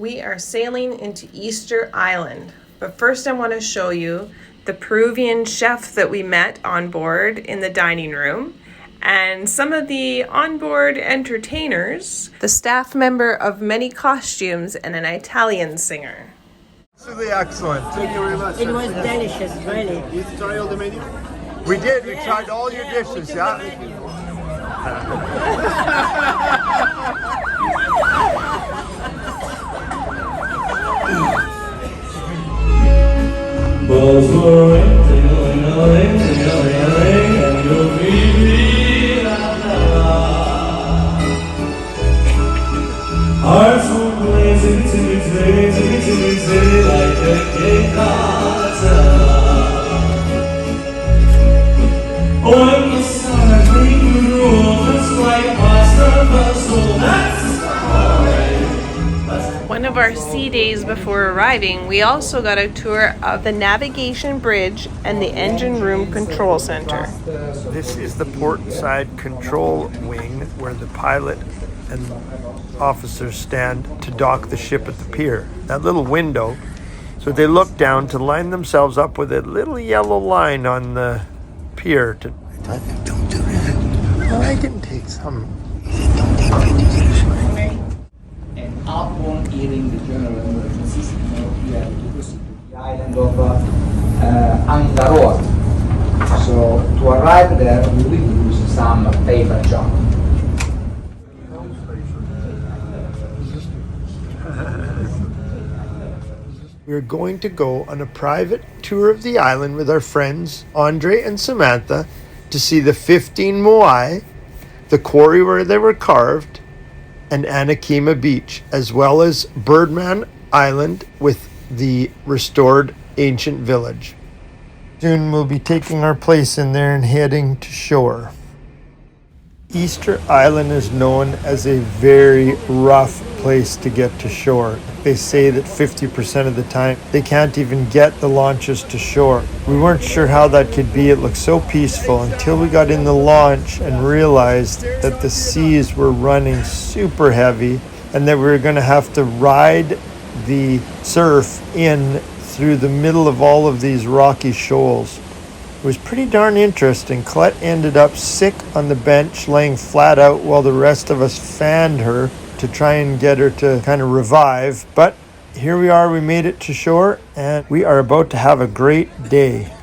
We are sailing into Easter Island, but first I want to show you the Peruvian chef that we met on board in the dining room and some of the onboard entertainers, the staff member of many costumes, and an Italian singer. Absolutely excellent. Thank you very much. It was delicious, really. You tried all the menu? We did. We tried all your dishes, yeah? Hearts will blaze into like a gay when the stars make the rules, it's like pasta puzzle, that's alright. One of our sea days before arriving, we also got a tour of the navigation bridge and the engine room control center. This is the port side control wing where the pilot and officers stand to dock the ship at the pier. That little window, so they look down to line themselves up with a little yellow line on the pier. Don't do that. Well, I can take some. He said, don't take pictures. And upon hearing the general emergencies, we have to proceed to the island of Angaroa. So to arrive there, we will use some paper jump. We're going to go on a private tour of the island with our friends Andre and Samantha to see the 15 Moai, the quarry where they were carved, and Anakima Beach, as well as Birdman Island with the restored ancient village. Soon we'll be taking our place in there and heading to shore. Easter Island is known as a very rough place to get to shore. They say that 50% of the time they can't even get the launches to shore. We weren't sure how that could be. It looked so peaceful until we got in the launch and realized that the seas were running super heavy and that we were going to have to ride the surf in through the middle of all of these rocky shoals. It was pretty darn interesting. Colette ended up sick on the bench, laying flat out while the rest of us fanned her to try and get her to kind of revive. But here we are, we made it to shore, and we are about to have a great day.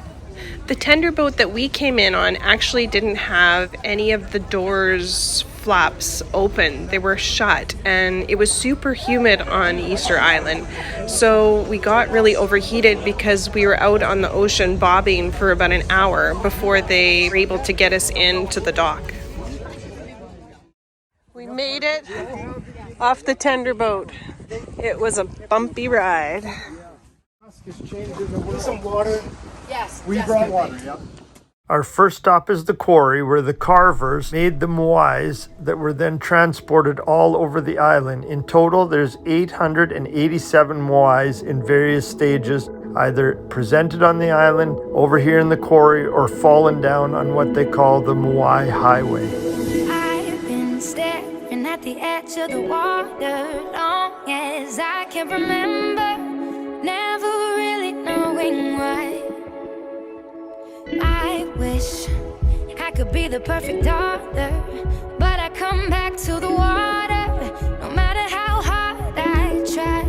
The tender boat that we came in on actually didn't have any of the doors flaps open. They were shut, and it was super humid on Easter Island. So we got really overheated because we were out on the ocean bobbing for about an hour before they were able to get us into the dock. We made it off the tender boat. It was a bumpy ride. Some water. Yes. We brought water, yeah. Our first stop is the quarry where the carvers made the moais that were then transported all over the island. In total, there's 887 moais in various stages, either presented on the island, over here in the quarry, or fallen down on what they call the Moai Highway. I've been staring at the edge of the water long as I can remember, never really knowing why. I wish I could be the perfect daughter, but I come back to the water no matter how hard I try.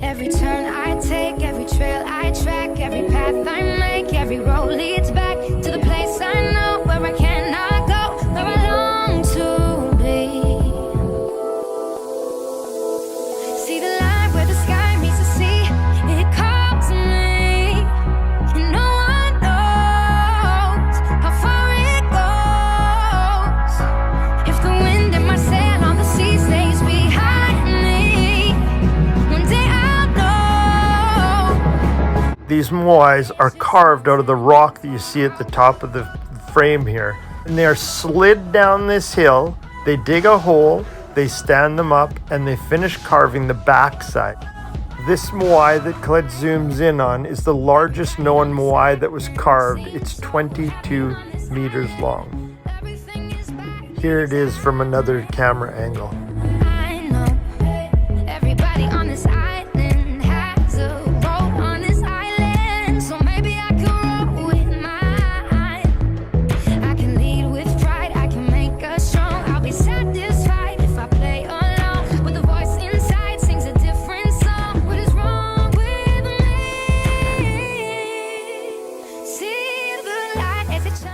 Every turn I take, every trail I track, every path I make, every road leads back to the place I know where I cannot go, where I long to be. See the line where the sky meets the sea, it calls me, and no one knows how far it goes. If the wind in my sail on the sea stays behind me, one day I'll know. These moais are carved out of the rock that you see at the top of the frame here. And they are slid down this hill. They dig a hole, they stand them up, and they finish carving the backside. This moai that Colette zooms in on is the largest known moai that was carved. It's 22 meters long. Here it is from another camera angle. I know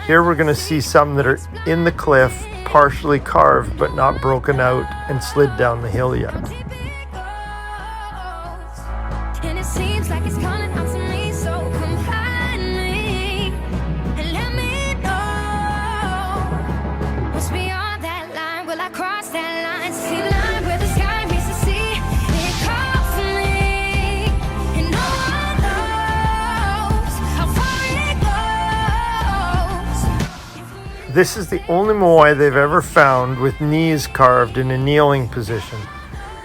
Here we're going to see some that are in the cliff, partially carved but not broken out and slid down the hill yet. And it seems like it's calling out to me, so come find me and let me know what's beyond that line. Will I cross that line? See the line where the sky meets the sea. It calls for me, and no one knows how far it goes. This is the only Moai they've ever found with knees carved in a kneeling position.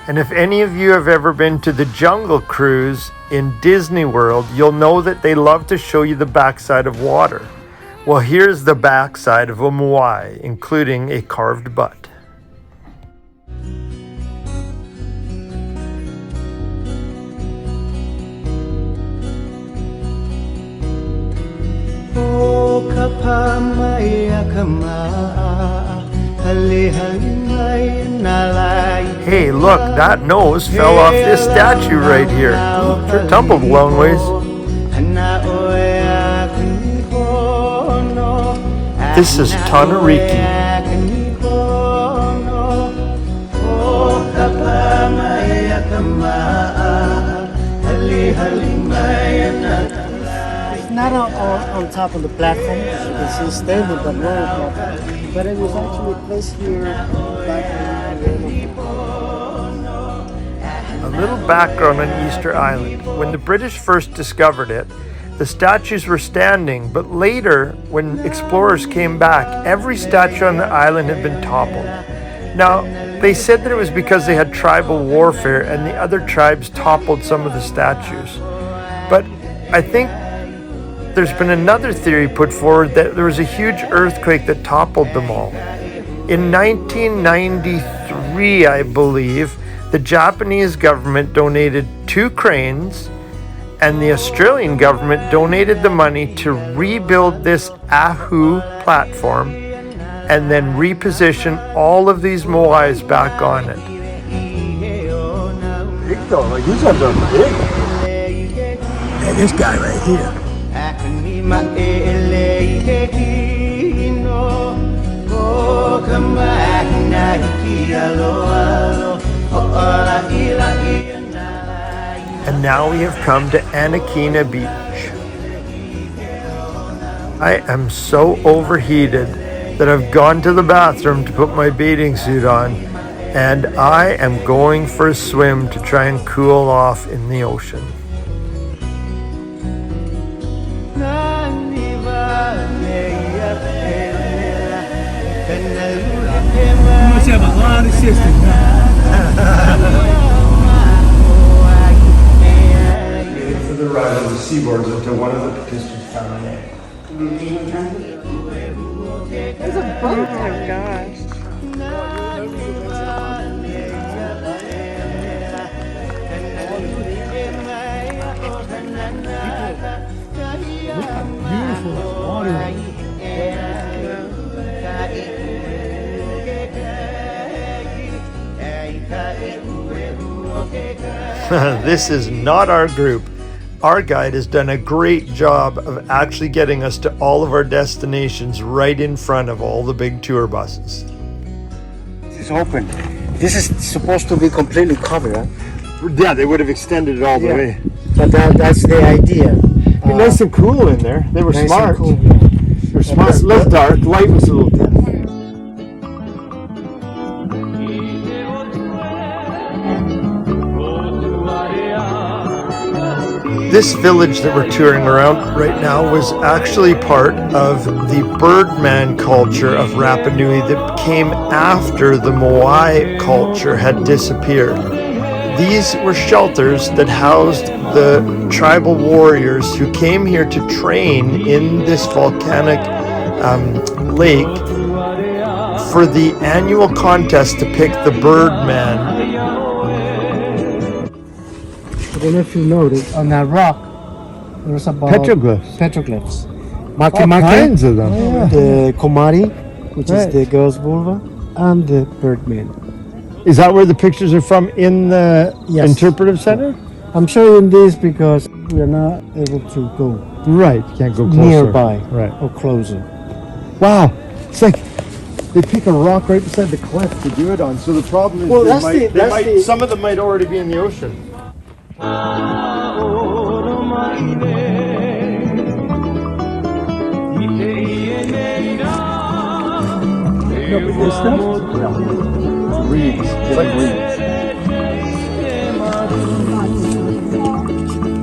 And if any of you have ever been to the Jungle Cruise in Disney World, you'll know that they love to show you the backside of water. Well, here's the backside of a Moai, including a carved butt. Hey, look, that nose fell off this statue right here. Sure tumbled a long ways. This is Tanariki. It's not on top of the platform, as you can see, stable but low platform. But it was actually placed here back in A little background on Easter Island. When the British first discovered it, the statues were standing, but later, when explorers came back, every statue on the island had been toppled. Now, they said that it was because they had tribal warfare and the other tribes toppled some of the statues. But I think there's been another theory put forward that there was a huge earthquake that toppled them all. In 1993, I believe, the Japanese government donated 2 cranes and the Australian government donated the money to rebuild this Ahu platform and then reposition all of these Moais back on it. Big though, like these ones are big. Yeah, this guy right here. And now we have come to Anakina Beach. I am so overheated that I've gone to the bathroom to put my bathing suit on, and I am going for a swim to try and cool off in the ocean. must have a lot of systems. For the rise of the seaboards until one of the participants found an egg. There's a boat. Oh my gosh. Beautiful water. This is not our group. Our guide has done a great job of actually getting us to all of our destinations right in front of all the big tour buses. It's open. This is supposed to be completely covered, huh? Yeah, they would have extended it all the way. But that's the idea. Be nice and cool in there. They were Nice and smart. cool. They were smart. Less dark. Light was a little dim. This village that we're touring around right now was actually part of the Birdman culture of Rapa Nui that came after the Moai culture had disappeared. These were shelters that housed the tribal warriors who came here to train in this volcanic lake for the annual contest to pick the Birdman. I don't know if you noticed, on that rock, there's about Petroglyphs. petroglyphs. All kinds of them. The Komari, which is the girl's vulva, and the Birdman. Is that where the pictures are from in the Yes. interpretive center? I'm showing this because we are not able to go Right. You can't go closer. nearby Right. or closer. Wow, it's like they pick a rock right beside the cliff to do it on. So the problem is, Well, some of them might already be in the ocean. No, but this stuff? Yeah. Reeds. It's like reeds.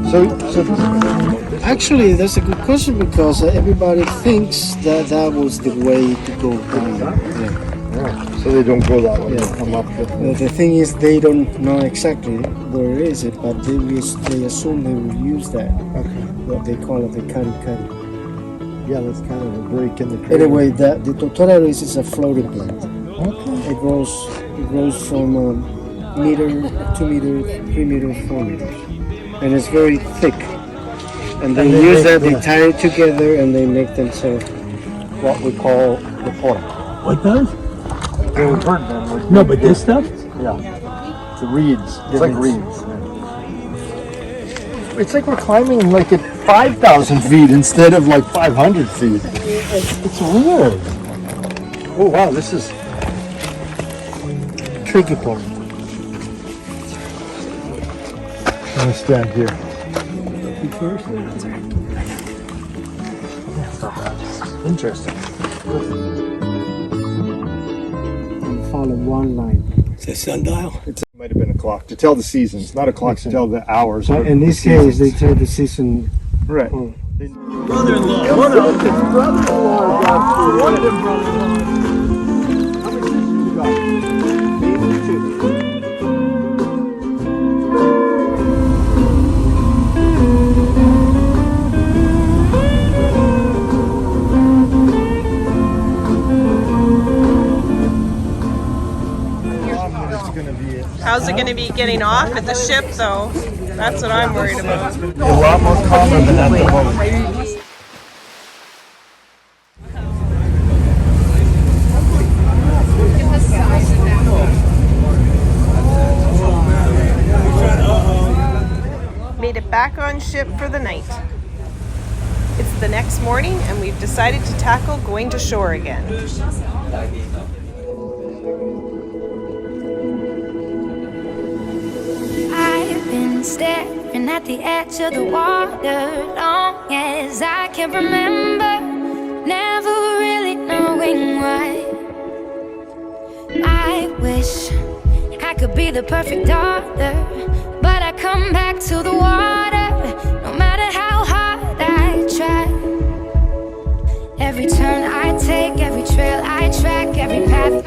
So Actually, that's a good question because everybody thinks that that was the way to go down there. so they don't go that way. They come up with The thing is, they don't know exactly where is it, but they assume they will use that. Okay. What they call it the kari. Yeah, that's kind of a break in the crater. Anyway, the totora reeds is a floating plant. Okay. It grows from a meter, 2 meters, 3 meters, 4 meters, and it's very thick. And they use that. They tie it together and they make themselves what we call the pora. What does? Yeah, we've heard them. No, but this stuff? Yeah. The reeds. It's like reeds. It's like we're climbing like at 5,000 feet instead of like 500 feet. It's weird. Oh wow, this is Tricky part. I'm gonna stand here. Interesting. And follow one line. It's a sundial. It might have been a clock to tell the seasons, not a clock to tell the hours. So in this case, they tell the season. Right. Brother-in-law. One of them. Brother-in-law got through. One of them brother-in-laws. How many sisters you got? 82. How's it going to be getting off at the ship, though? That's what I'm worried about. A lot more calmer than at the moment. Made it back on ship for the night. It's the next morning, and we've decided to tackle going to shore again. Staring at the edge of the water long as I can remember, never really knowing why. I wish I could be the perfect daughter, but I come back to the water no matter how hard I try. Every turn I take, every trail I track, every path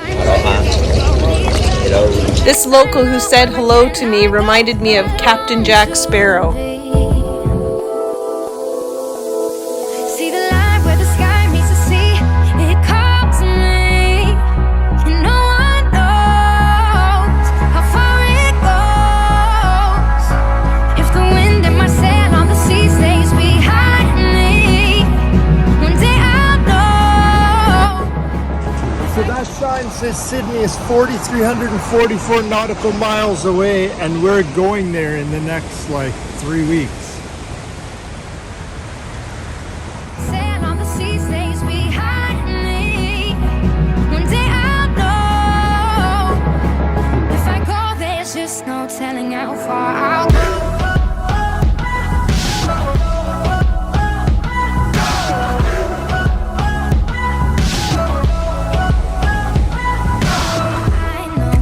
This local who said hello to me reminded me of Captain Jack Sparrow. see the line where the sky meets the sea. It calls me, and no one knows how far it goes. If the wind in my sail on the sea stays behind me, one day I'll know. So that sign says Sydney is 4,344 nautical miles away, and we're going there in the next like 3 weeks. Sail on the sea stays behind me. One day I'll know. If I go, there's just no telling how far I'll go. I know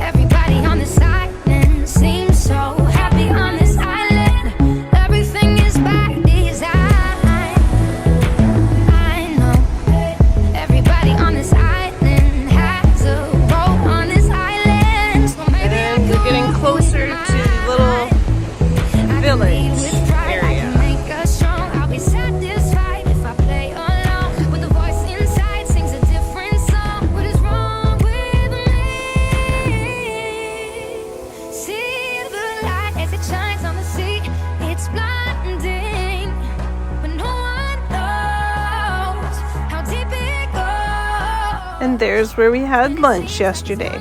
everybody on this island seems so happy on this island. Everything is by design. I know everybody on this island has a boat on this island. So maybe I And we're could getting closer to the little village area. make us strong. I'll be satisfied if I play along with the voice inside sings a different song. What is wrong with me? See the light as it shines on the sea. It's blinding, but no one knows how deep it goes. And there's where we had lunch yesterday.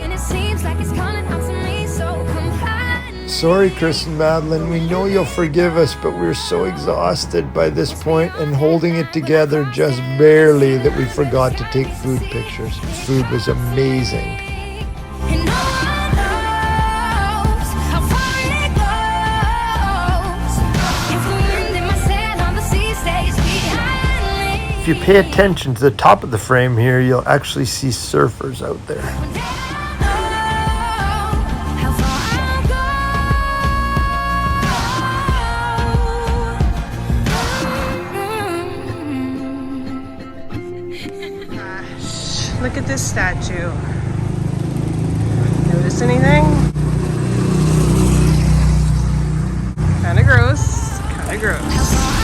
And it seems like it's calling out to me, so come find me. Sorry, Chris and Madeline. We know you'll forgive us, but we're so exhausted by this point and holding it together just barely that we forgot to take food pictures. Food was amazing. And no one knows how far it goes. If the wind in my sail on the sea stays behind me. If you pay attention to the top of the frame here, you'll actually see surfers out there. When they don't know how far I'll go. Look at this statue. Notice anything? Kinda gross. Kinda gross.